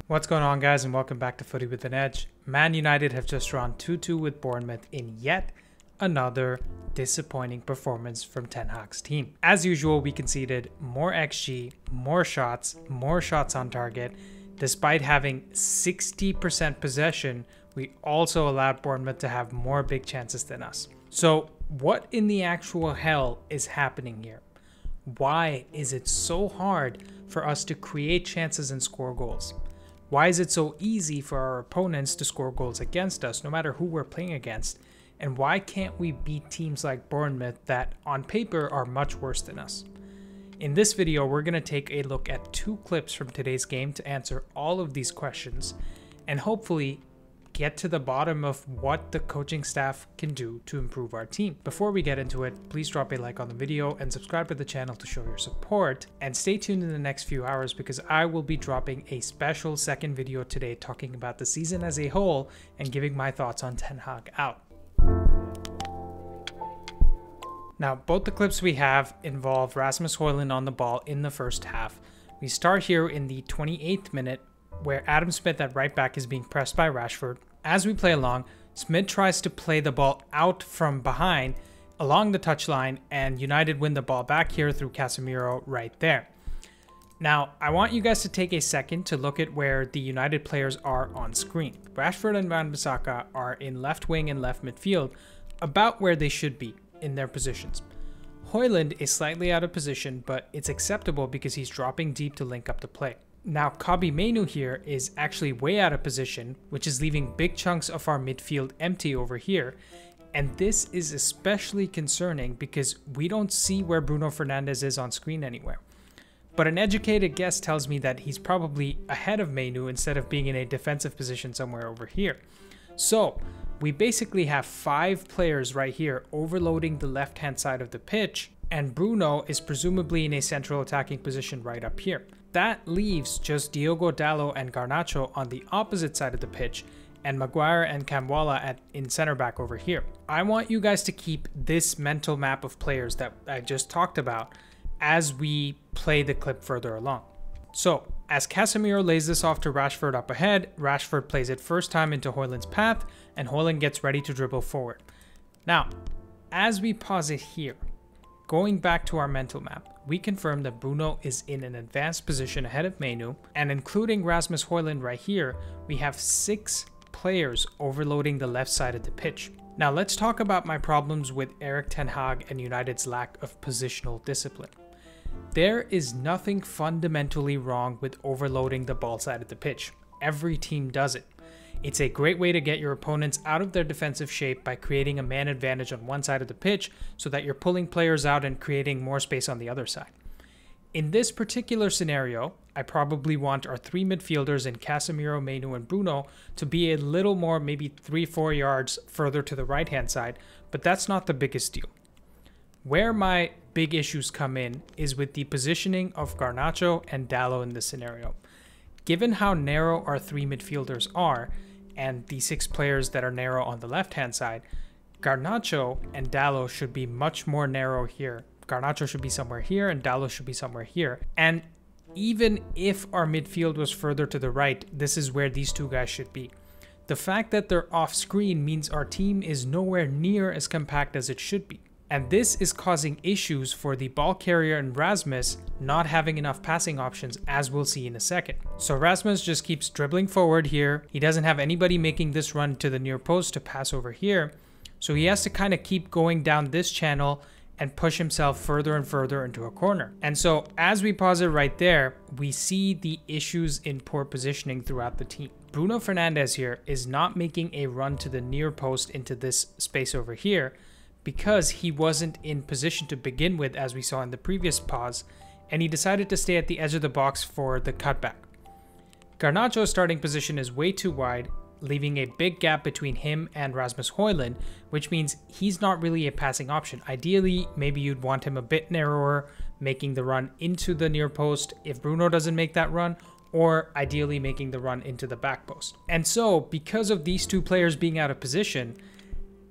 What's going on, guys, and welcome back to Footy with an Edge. Man United have just drawn 2-2 with Bournemouth in yet another disappointing performance from Ten Hag's team. As usual, we conceded more XG, more shots on target. Despite having 60% possession, we also allowed Bournemouth to have more big chances than us. So what in the actual hell is happening here? Why is it so hard for us to create chances and score goals? Why is it so easy for our opponents to score goals against us, no matter who we're playing against? And why can't we beat teams like Bournemouth that on paper are much worse than us? In this video, we're going to take a look at 2 clips from today's game to answer all of these questions and hopefully get to the bottom of what the coaching staff can do to improve our team. Before we get into it, please drop a like on the video and subscribe to the channel to show your support, and stay tuned in the next few hours because I will be dropping a special second video today talking about the season as a whole and giving my thoughts on Ten Hag out. Now, both the clips we have involve Rasmus Højlund on the ball in the first half. We start here in the 28th minute where Adam Smith at right back is being pressed by Rashford. As we play along, Smith tries to play the ball out from behind along the touchline, and United win the ball back here through Casemiro right there. Now, I want you guys to take a second to look at where the United players are on screen. Rashford and Wan-Bissaka are in left wing and left midfield, about where they should be in their positions. Højlund is slightly out of position, but it's acceptable because he's dropping deep to link up the play. Now, Kobbie Mainoo here is actually way out of position, which is leaving big chunks of our midfield empty over here. And this is especially concerning because we don't see where Bruno Fernandes is on screen anywhere. But an educated guess tells me that he's probably ahead of Mainoo instead of being in a defensive position somewhere over here. So we basically have 5 players right here overloading the left-hand side of the pitch, and Bruno is presumably in a central attacking position right up here. That leaves just Diogo Dalot and Garnacho on the opposite side of the pitch, and Maguire and Kamwala in center back over here. I want you guys to keep this mental map of players that I just talked about as we play the clip further along. So, as Casemiro lays this off to Rashford up ahead, Rashford plays it first time into Højlund's path, and Højlund gets ready to dribble forward. Now, as we pause it here, going back to our mental map, we confirm that Bruno is in an advanced position ahead of Mainoo, and including Rasmus Højlund right here, we have 6 players overloading the left side of the pitch. Now let's talk about my problems with Erik Ten Hag and United's lack of positional discipline. There is nothing fundamentally wrong with overloading the ball side of the pitch. Every team does it. It's a great way to get your opponents out of their defensive shape by creating a man advantage on one side of the pitch so that you're pulling players out and creating more space on the other side. In this particular scenario, I probably want our 3 midfielders in Casemiro, Mainoo, and Bruno to be a little more, maybe 3-4 yards further to the right-hand side, but that's not the biggest deal. Where my big issues come in is with the positioning of Garnacho and Dalot in this scenario. Given how narrow our 3 midfielders are, and the 6 players that are narrow on the left-hand side, Garnacho and Dalot should be much more narrow here. Garnacho should be somewhere here, and Dalot should be somewhere here. And even if our midfield was further to the right, this is where these 2 guys should be. The fact that they're off-screen means our team is nowhere near as compact as it should be. And this is causing issues for the ball carrier and Rasmus not having enough passing options, as we'll see in a second. So Rasmus just keeps dribbling forward here. He doesn't have anybody making this run to the near post to pass over here. So he has to kind of keep going down this channel and push himself further and further into a corner. And so as we pause it right there, we see the issues in poor positioning throughout the team. Bruno Fernandes here is not making a run to the near post into this space over here, because he wasn't in position to begin with, as we saw in the previous pause, and he decided to stay at the edge of the box for the cutback. Garnacho's starting position is way too wide, leaving a big gap between him and Rasmus Højlund, which means he's not really a passing option. Ideally, maybe you'd want him a bit narrower, making the run into the near post if Bruno doesn't make that run, or ideally making the run into the back post. And so, because of these 2 players being out of position,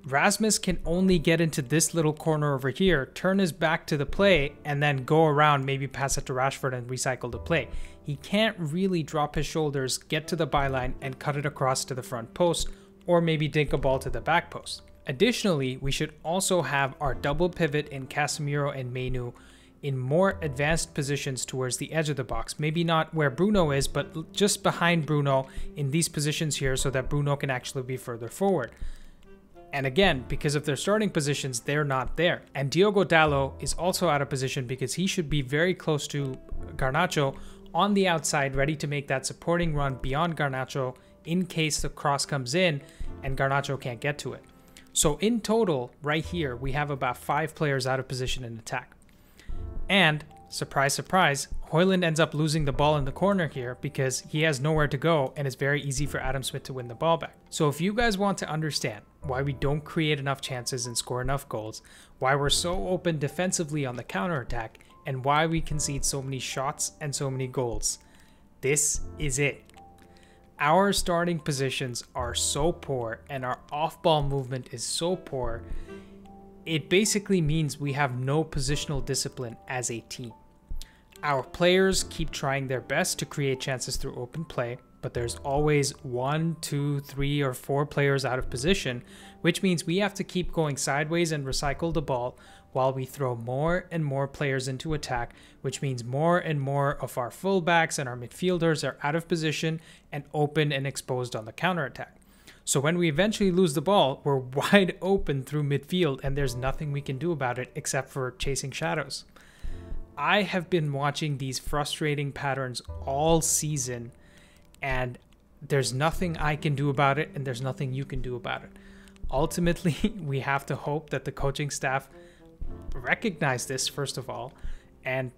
Rasmus can only get into this little corner over here, turn his back to the play, and then go around, maybe pass it to Rashford and recycle the play. He can't really drop his shoulders, get to the byline, and cut it across to the front post, or maybe dink a ball to the back post. Additionally, we should also have our double pivot in Casemiro and Mainu in more advanced positions towards the edge of the box. Maybe not where Bruno is, but just behind Bruno in these positions here so that Bruno can actually be further forward. And again, because of their starting positions, they're not there. And Diogo Dalot is also out of position because he should be very close to Garnacho on the outside, ready to make that supporting run beyond Garnacho in case the cross comes in and Garnacho can't get to it. So in total, right here, we have about 5 players out of position in attack. And, surprise, surprise, Højlund ends up losing the ball in the corner here because he has nowhere to go and it's very easy for Adam Smith to win the ball back. So if you guys want to understand why we don't create enough chances and score enough goals, why we're so open defensively on the counterattack, and why we concede so many shots and so many goals, this is it. Our starting positions are so poor and our off-ball movement is so poor, it basically means we have no positional discipline as a team. Our players keep trying their best to create chances through open play, but there's always 1, 2, 3, or 4 players out of position, which means we have to keep going sideways and recycle the ball while we throw more and more players into attack, which means more and more of our fullbacks and our midfielders are out of position and open and exposed on the counterattack. So when we eventually lose the ball, we're wide open through midfield and there's nothing we can do about it except for chasing shadows. I have been watching these frustrating patterns all season and there's nothing I can do about it and there's nothing you can do about it. Ultimately, we have to hope that the coaching staff recognize this first of all and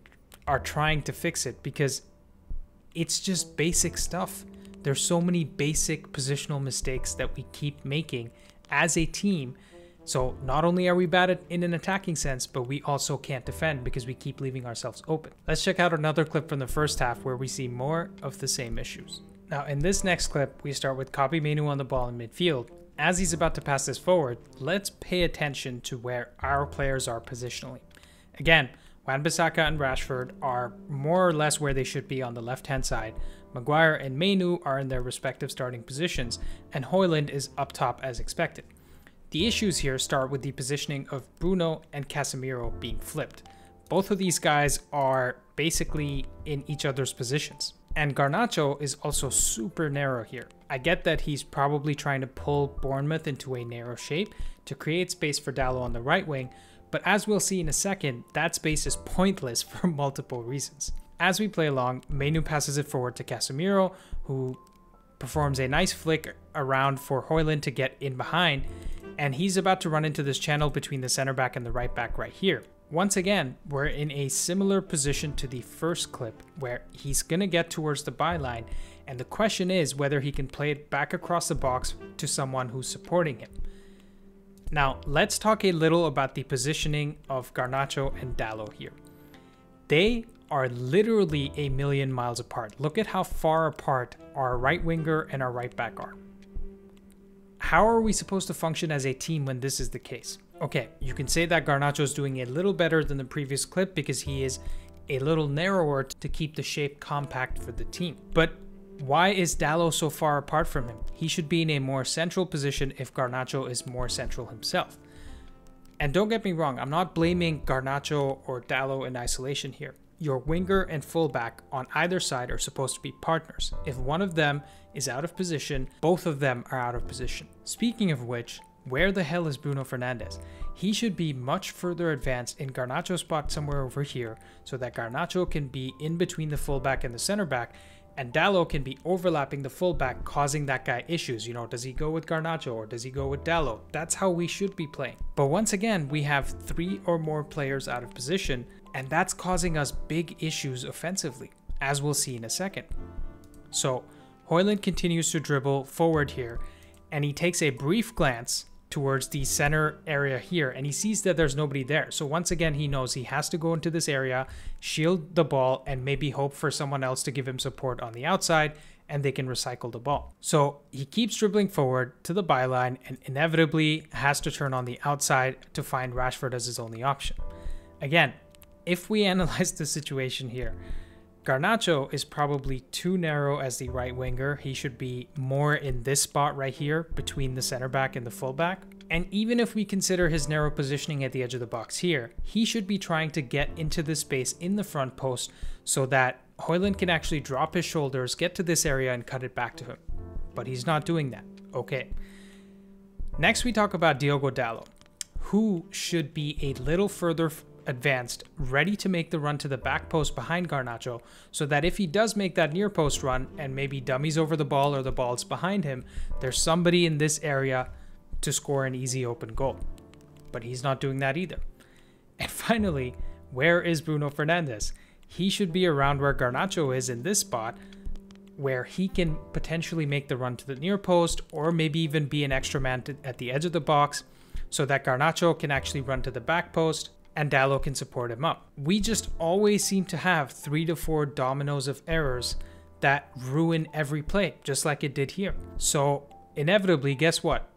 are trying to fix it because it's just basic stuff. There's so many basic positional mistakes that we keep making as a team. So not only are we bad in an attacking sense, but we also can't defend because we keep leaving ourselves open. Let's check out another clip from the first half where we see more of the same issues. Now in this next clip, we start with Kobbie Mainoo on the ball in midfield. As he's about to pass this forward, let's pay attention to where our players are positionally. Again, Wan-Bissaka and Rashford are more or less where they should be on the left-hand side. Maguire and Mainoo are in their respective starting positions, and Højlund is up top as expected. The issues here start with the positioning of Bruno and Casemiro being flipped. Both of these guys are basically in each other's positions. And Garnacho is also super narrow here. I get that he's probably trying to pull Bournemouth into a narrow shape to create space for Dalot on the right wing, but as we'll see in a second, that space is pointless for multiple reasons. As we play along, Mainoo passes it forward to Casemiro, who performs a nice flick around for Højlund to get in behind, and he's about to run into this channel between the center back and the right back right here. Once again, we're in a similar position to the first clip where he's going to get towards the byline, and the question is whether he can play it back across the box to someone who's supporting him. Now, let's talk a little about the positioning of Garnacho and Dalot here. They are literally a million miles apart. Look at how far apart our right winger and our right back are. How are we supposed to function as a team when this is the case? Okay, you can say that Garnacho is doing a little better than the previous clip because he is a little narrower to keep the shape compact for the team. But why is Dalot so far apart from him? He should be in a more central position if Garnacho is more central himself. And don't get me wrong, I'm not blaming Garnacho or Dalot in isolation here. Your winger and fullback on either side are supposed to be partners. If one of them is out of position, both of them are out of position. Speaking of which, where the hell is Bruno Fernandes? He should be much further advanced in Garnacho's spot somewhere over here so that Garnacho can be in between the fullback and the center back, and Dalot can be overlapping the fullback, causing that guy issues. You know, does he go with Garnacho or does he go with Dalot? That's how we should be playing. But once again, we have 3 or more players out of position, and that's causing us big issues offensively, as we'll see in a second. So Højlund continues to dribble forward here, and he takes a brief glance towards the center area here, and he sees that there's nobody there. So once again, he knows he has to go into this area, shield the ball, and maybe hope for someone else to give him support on the outside, and they can recycle the ball. So he keeps dribbling forward to the byline and inevitably has to turn on the outside to find Rashford as his only option. Again, if we analyze the situation here, Garnacho is probably too narrow as the right winger. He should be more in this spot right here between the center back and the fullback. And even if we consider his narrow positioning at the edge of the box here, he should be trying to get into the space in the front post so that Højlund can actually drop his shoulders, get to this area and cut it back to him. But he's not doing that. Okay. Next we talk about Diogo Dalot, who should be a little further advanced, ready to make the run to the back post behind Garnacho, so that if he does make that near post run and maybe dummies over the ball or the ball's behind him, there's somebody in this area to score an easy open goal. But he's not doing that either. And finally, where is Bruno Fernandes? He should be around where Garnacho is in this spot, where he can potentially make the run to the near post or maybe even be an extra man at the edge of the box so that Garnacho can actually run to the back post and Dalot can support him up. We just always seem to have 3 to 4 dominoes of errors that ruin every play, just like it did here. So inevitably, guess what?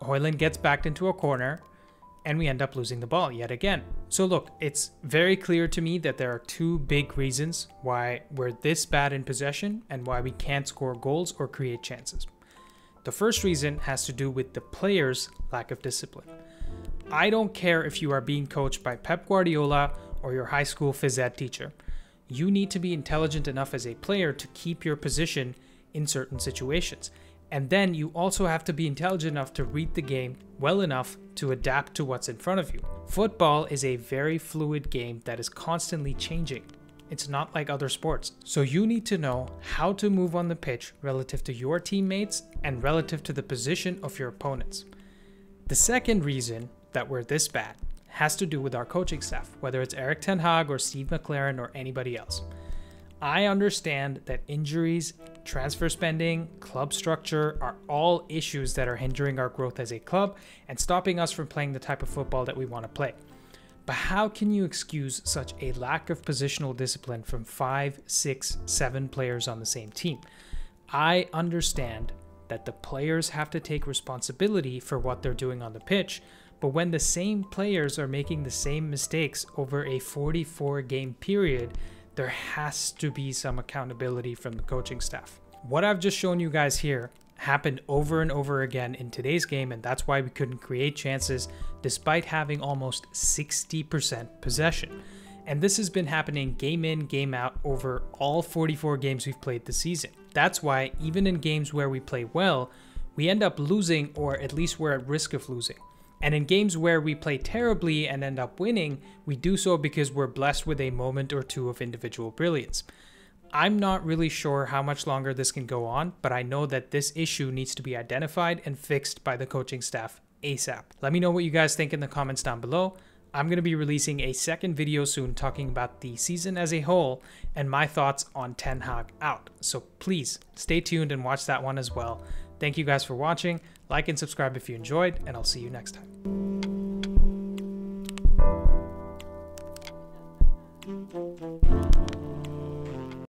Højlund gets backed into a corner and we end up losing the ball yet again. So look, it's very clear to me that there are 2 big reasons why we're this bad in possession and why we can't score goals or create chances. The first reason has to do with the players' lack of discipline. I don't care if you are being coached by Pep Guardiola or your high school phys ed teacher. You need to be intelligent enough as a player to keep your position in certain situations. And then you also have to be intelligent enough to read the game well enough to adapt to what's in front of you. Football is a very fluid game that is constantly changing. It's not like other sports. So you need to know how to move on the pitch relative to your teammates and relative to the position of your opponents. The second reason that we're this bad has to do with our coaching staff, whether it's Erik ten Hag or Steve McLaren or anybody else. I understand that injuries, transfer spending, club structure are all issues that are hindering our growth as a club and stopping us from playing the type of football that we want to play. But how can you excuse such a lack of positional discipline from 5, 6, 7 players on the same team? I understand that the players have to take responsibility for what they're doing on the pitch, but when the same players are making the same mistakes over a 44-game period, there has to be some accountability from the coaching staff. What I've just shown you guys here happened over and over again in today's game, and that's why we couldn't create chances despite having almost 60% possession. And this has been happening game in, game out over all 44 games we've played this season. That's why even in games where we play well, we end up losing, or at least we're at risk of losing. And in games where we play terribly and end up winning, we do so because we're blessed with a moment or two of individual brilliance. I'm not really sure how much longer this can go on, but I know that this issue needs to be identified and fixed by the coaching staff ASAP. Let me know what you guys think in the comments down below. I'm going to be releasing a second video soon talking about the season as a whole and my thoughts on Ten Hag out. So please stay tuned and watch that one as well. Thank you guys for watching. Like and subscribe if you enjoyed, and I'll see you next time.